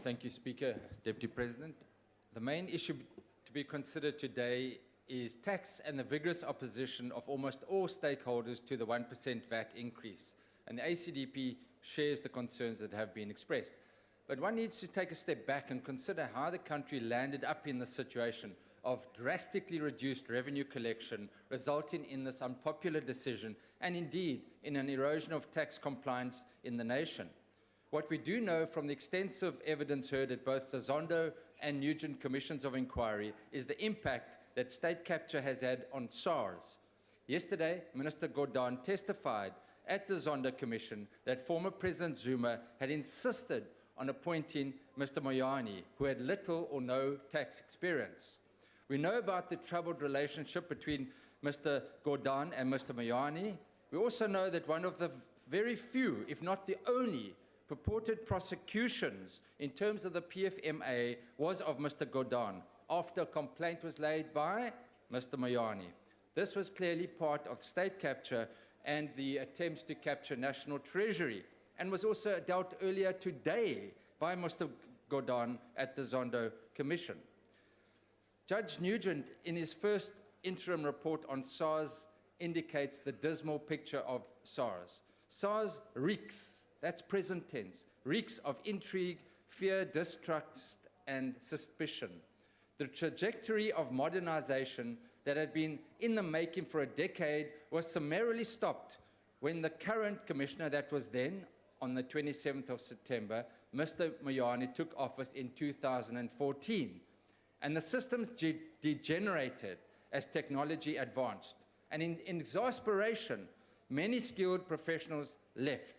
Thank you, Speaker. Deputy President. The main issue to be considered today is tax and the vigorous opposition of almost all stakeholders to the 1% VAT increase. And the ACDP shares the concerns that have been expressed. But one needs to take a step back and consider how the country landed up in the situation of drastically reduced revenue collection, resulting in this unpopular decision and indeed in an erosion of tax compliance in the nation. What we do know from the extensive evidence heard at both the Zondo and Nugent Commissions of Inquiry is the impact that state capture has had on SARS. Yesterday, Minister Gordhan testified at the Zondo Commission that former President Zuma had insisted on appointing Mr. Moyane, who had little or no tax experience. We know about the troubled relationship between Mr. Gordhan and Mr. Moyane. We also know that one of the very few, if not the only, purported prosecutions in terms of the PFMA was of Mr. Gordhan, after a complaint was laid by Mr. Moyane. This was clearly part of state capture and the attempts to capture national treasury, and was also dealt earlier today by Mr. Gordhan at the Zondo Commission. Judge Nugent, in his first interim report on SARS, indicates the dismal picture of SARS. SARS reeks, that's present tense, reeks of intrigue, fear, distrust, and suspicion. The trajectory of modernization that had been in the making for a decade was summarily stopped when the current commissioner, that was then on the 27th of September, Mr. Moyane, took office in 2014. And the systems degenerated as technology advanced. And in exasperation, many skilled professionals left.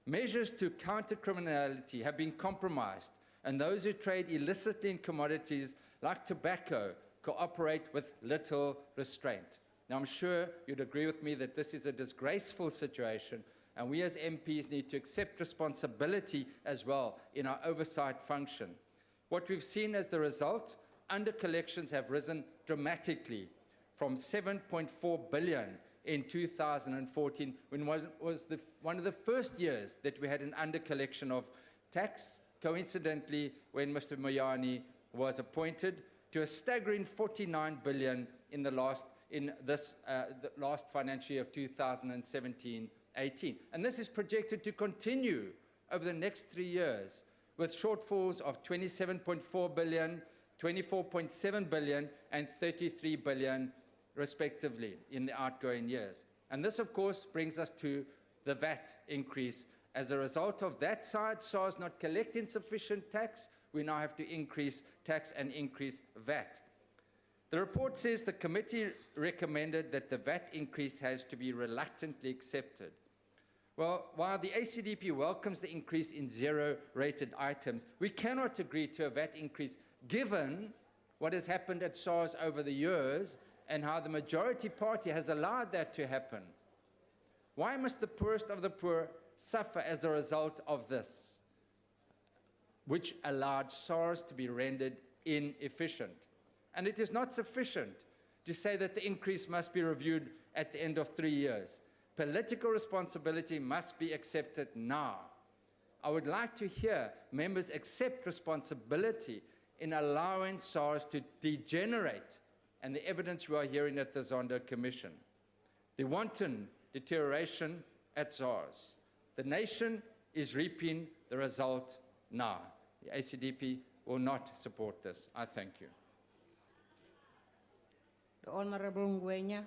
Measures to counter criminality have been compromised, and those who trade illicitly in commodities like tobacco cooperate with little restraint. Now, I'm sure you'd agree with me that this is a disgraceful situation, and we as MPs need to accept responsibility as well in our oversight function. What we've seen as the result, under-collections have risen dramatically from 7.4 billion in 2014, when was one of the first years that we had an under-collection of tax, coincidentally when Mr. Moyane was appointed, to a staggering 49 billion in the last financial year of 2017-18. And this is projected to continue over the next 3 years, with shortfalls of 27.4 billion, 24.7 billion, and 33 billion, respectively, in the outgoing years. And this, of course, brings us to the VAT increase. As a result of that side, SARS not collecting sufficient tax, we now have to increase tax and increase VAT. The report says the committee recommended that the VAT increase has to be reluctantly accepted. Well, while the ACDP welcomes the increase in zero-rated items, we cannot agree to a VAT increase given what has happened at SARS over the years and how the majority party has allowed that to happen. Why must the poorest of the poor suffer as a result of this, which allowed SARS to be rendered inefficient? And it is not sufficient to say that the increase must be reviewed at the end of 3 years. Political responsibility must be accepted now. I would like to hear members accept responsibility in allowing SARS to degenerate, and the evidence we are hearing at the Zondo Commission. The wanton deterioration at SARS. The nation is reaping the result now. The ACDP will not support this. I thank you. The Honourable Ngwenya.